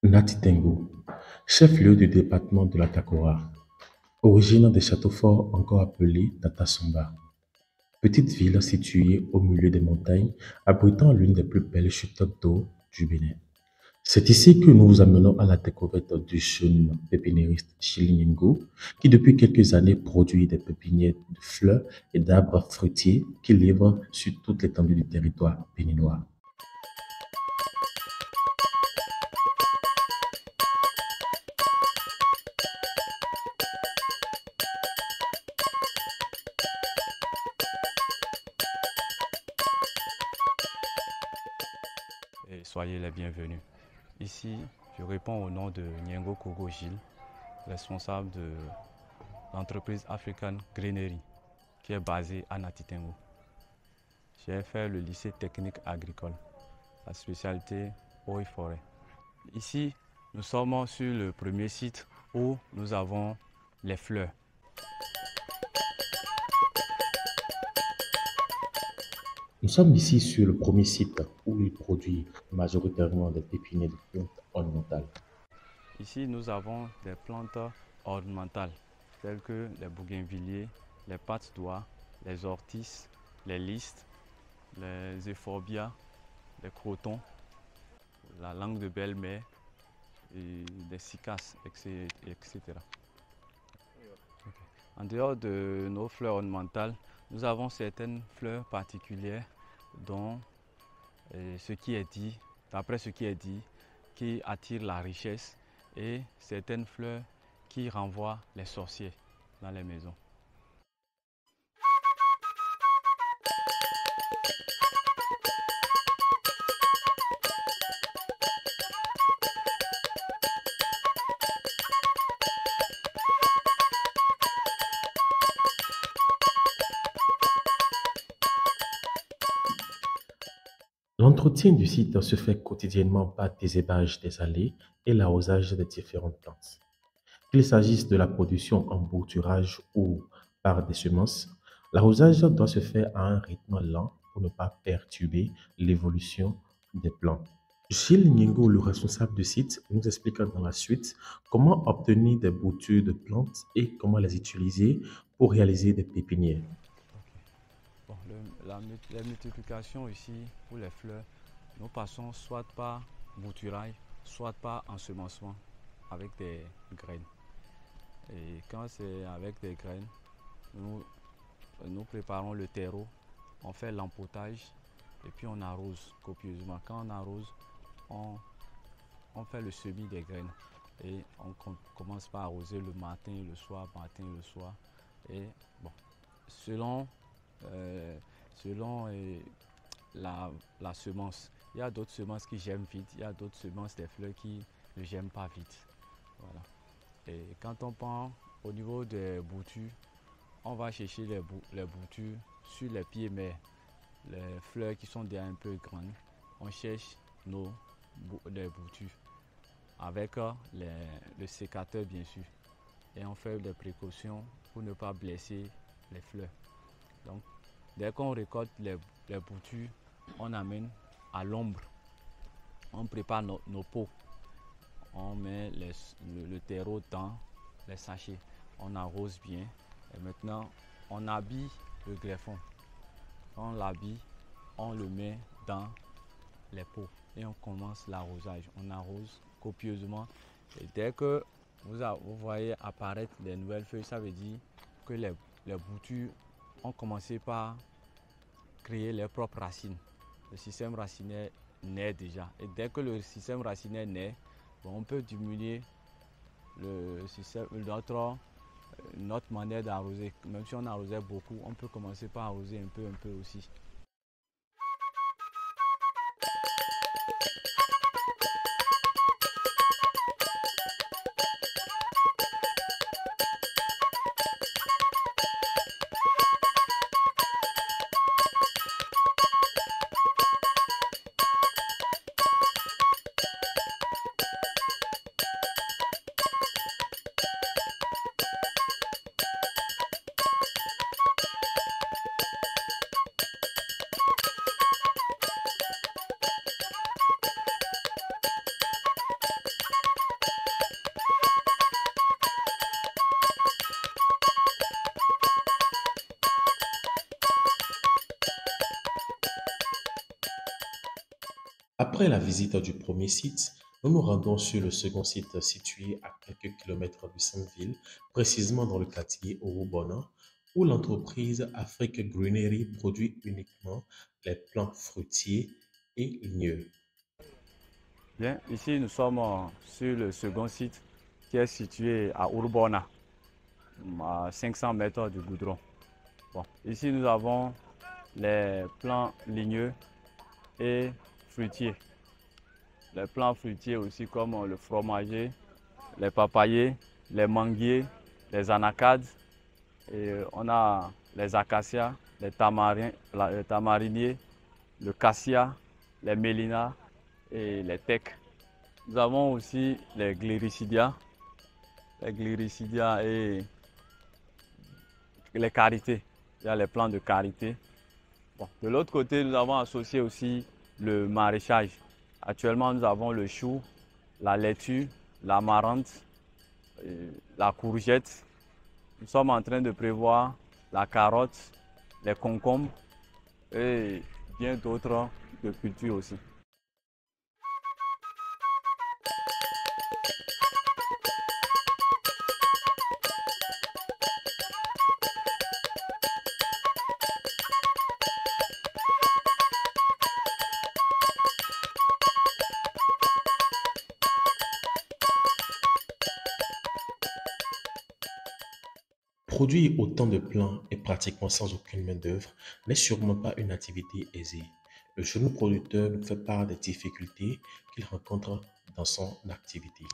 Nati-Tengu, chef-lieu du département de la Takora, originaire des châteaux forts encore appelés Tatasumba. Petite ville située au milieu des montagnes, abritant l'une des plus belles chutes d'eau du Bénin. C'est ici que nous vous amenons à la découverte du jeune pépiniériste Chilingo, qui depuis quelques années produit des pépinières de fleurs et d'arbres fruitiers qui livrent sur toute l'étendue du territoire béninois. Et soyez les bienvenus. Ici, je réponds au nom de Nyengo Kogo Gilles, responsable de l'entreprise African Greenery, qui est basée à Natitengo. J'ai fait le lycée technique agricole, la spécialité eau et forêt. Ici, nous sommes sur le premier site où nous avons les fleurs. Nous sommes ici sur le premier site où il produit majoritairement des pépinières de plantes ornementales. Ici, nous avons des plantes ornementales telles que les bougainvilliers, les pattes d'oie, les ortis, les listes, les euphorbias, les crotons, la langue de belle-mère, et des cycas, etc. En dehors de nos fleurs ornementales, nous avons certaines fleurs particulières dont ce qui est dit, d'après ce qui est dit, qui attirent la richesse et certaines fleurs qui renvoient les sorciers dans les maisons. L'entretien du site se fait quotidiennement par désherbage des allées et l'arrosage des différentes plantes. Qu'il s'agisse de la production en bouturage ou par des semences, l'arrosage doit se faire à un rythme lent pour ne pas perturber l'évolution des plants. Gilles Nyingo, le responsable du site, nous explique dans la suite comment obtenir des boutures de plantes et comment les utiliser pour réaliser des pépinières. Bon, la multiplication ici pour les fleurs, nous passons soit par bouturage, soit par ensemencement avec des graines. Et quand c'est avec des graines, nous préparons le terreau, on fait l'empotage et puis on arrose copieusement. Quand on arrose, on fait le semis des graines et on commence par arroser le matin et le soir, Et bon, selon, euh, selon la semence, il y a d'autres semences qui germent vite, il y a d'autres semences des fleurs qui ne germent pas vite. Voilà. Et quand on prend au niveau des boutures, on va chercher les boutures sur les pieds mères, les fleurs qui sont déjà un peu grandes. On cherche les boutures avec le sécateur bien sûr. Et on fait des précautions pour ne pas blesser les fleurs. Donc, dès qu'on récolte les boutures, on amène à l'ombre. On prépare nos pots. On met le terreau dans les sachets. On arrose bien. Et maintenant, on habille le greffon. On l'habille, on le met dans les pots et on commence l'arrosage. On arrose copieusement. Et dès que vous voyez apparaître les nouvelles feuilles, ça veut dire que les boutures ont commencé par créer leurs propres racines. Le système racinaire naît déjà. Et dès que le système racinaire naît, on peut diminuer notre manière d'arroser. Même si on arrosait beaucoup, on peut commencer par arroser un peu aussi. Après la visite du premier site, nous nous rendons sur le second site situé à quelques kilomètres du centre-ville, précisément dans le quartier Orubona, où l'entreprise Afrique Greenery produit uniquement les plants fruitiers et ligneux. Bien, ici nous sommes sur le second site qui est situé à Urbona, à 500 mètres du goudron. Bon, ici nous avons les plants ligneux et fruitiers. Les plants fruitiers aussi comme le fromager, les papayers, les manguiers, les anacardes. Et on a les acacias, les tamariniers, le cassia, les mélinas et les tecs. Nous avons aussi les gliricidia et les carités. Il y a les plants de karité. Bon, de l'autre côté, nous avons associé aussi le maraîchage. Actuellement, nous avons le chou, la laitue, l'amarante, la courgette. Nous sommes en train de prévoir la carotte, les concombres et bien d'autres de cultures aussi. Produire autant de plants et pratiquement sans aucune main-d'œuvre n'est sûrement pas une activité aisée. Le jeune producteur nous fait part des difficultés qu'il rencontre dans son activité.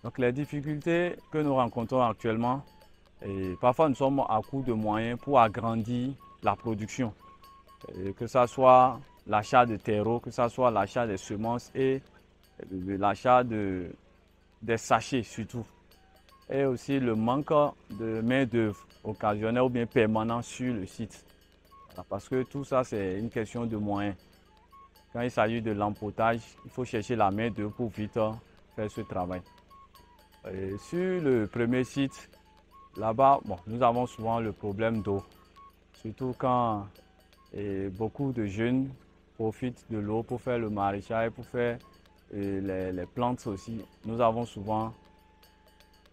Donc les difficultés que nous rencontrons actuellement, et parfois nous sommes à court de moyens pour agrandir la production, que ce soit l'achat de terreaux, que ce soit l'achat des semences et l'achat des sachets surtout. Et aussi le manque de main-d'œuvre occasionnelle ou bien permanente sur le site. Voilà, parce que tout ça, c'est une question de moyens. Quand il s'agit de l'empotage, il faut chercher la main-d'œuvre pour vite faire ce travail. Et sur le premier site, là-bas, bon, nous avons souvent le problème d'eau. Surtout quand beaucoup de jeunes profitent de l'eau pour faire le maraîchage, pour faire les plantes aussi. Nous avons souvent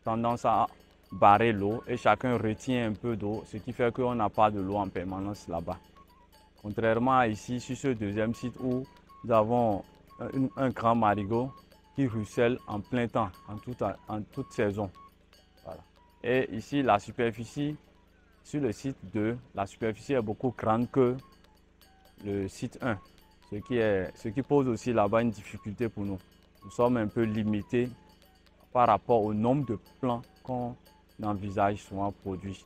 tendance à barrer l'eau et chacun retient un peu d'eau, ce qui fait qu'on n'a pas de l'eau en permanence là-bas. Contrairement à ici, sur ce deuxième site où nous avons un grand marigot qui ruisselle en plein temps, en toute saison. Voilà. Et ici, la superficie, sur le site 2, la superficie est beaucoup grande que le site 1, ce qui pose aussi là-bas une difficulté pour nous. Nous sommes un peu limités par rapport au nombre de plants qu'on envisage souvent produits.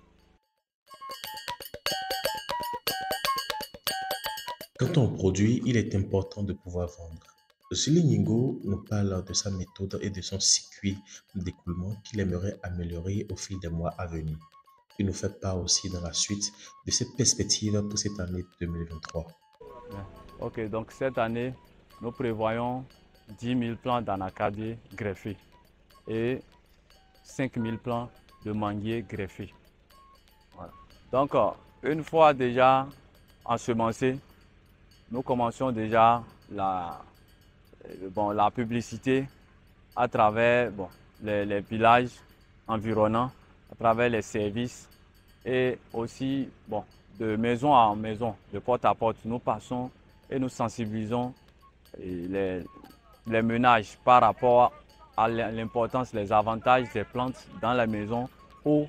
Quand on produit, il est important de pouvoir vendre. Zuli Nyingo nous parle de sa méthode et de son circuit d'écoulement qu'il aimerait améliorer au fil des mois à venir. Il nous fait part aussi dans la suite de ses perspectives pour cette année 2023. Ok, donc cette année, nous prévoyons 10 000 plants d'anacardier greffés et 5 000 plants de manguiers greffés. Voilà. Donc, une fois déjà ensemencés, nous commençons déjà la publicité à travers les villages environnants, à travers les services et aussi de maison en maison, de porte à porte. Nous passons et nous sensibilisons les ménages par rapport à l'importance, les avantages des plantes dans la maison ou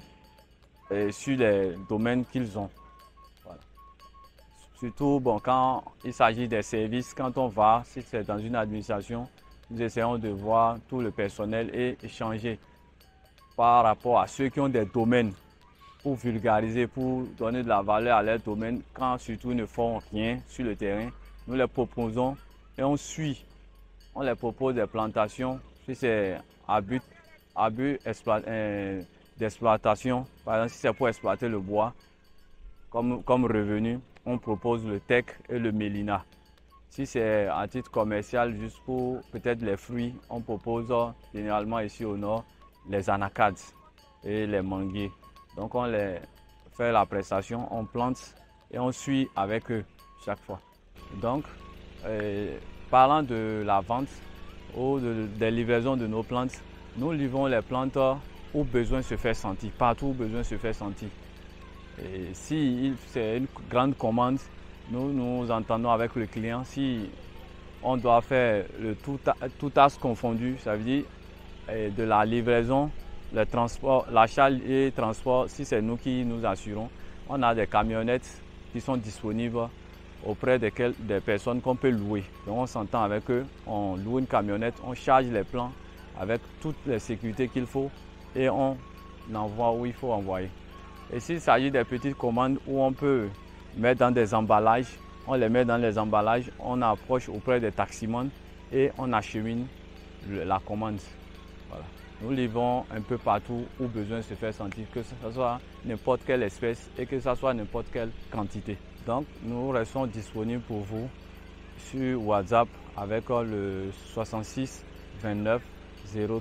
sur les domaines qu'ils ont. Voilà. Surtout quand il s'agit des services, quand on va, si c'est dans une administration, nous essayons de voir tout le personnel et échanger par rapport à ceux qui ont des domaines pour vulgariser, pour donner de la valeur à leur domaine. Quand surtout ils ne font rien sur le terrain, nous les proposons et on suit. On les propose des plantations. Si c'est à but d'exploitation, par exemple si c'est pour exploiter le bois comme revenu, on propose le teck et le mélina. Si c'est à titre commercial, juste pour peut-être les fruits, on propose généralement ici au nord les anacardes et les manguiers. Donc on les fait la prestation, on plante et on suit avec eux chaque fois. Donc parlant de la vente ou des livraisons de nos plantes, nous livrons les plantes où besoin se fait sentir, partout où besoin se fait sentir. Et si c'est une grande commande, nous entendons avec le client. Si on doit faire le tout tasse confondu, ça veut dire de la livraison, le transport, l'achat et transport, si c'est nous qui nous assurons, on a des camionnettes qui sont disponibles auprès des personnes qu'on peut louer. Donc on s'entend avec eux, on loue une camionnette, on charge les plants avec toutes les sécurités qu'il faut et on envoie où il faut envoyer. Et s'il s'agit des petites commandes où on peut mettre dans des emballages, on les met dans les emballages, on approche auprès des taximans et on achemine la commande. Voilà. Nous livrons un peu partout où besoin se fait sentir, que ce soit n'importe quelle espèce et que ce soit n'importe quelle quantité. Donc nous restons disponibles pour vous sur WhatsApp avec le 66 29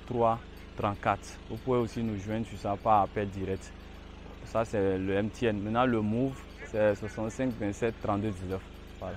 03 34. Vous pouvez aussi nous joindre sur ça par appel direct. Ça c'est le MTN. Maintenant le Move c'est 65 27 32 19. Voilà.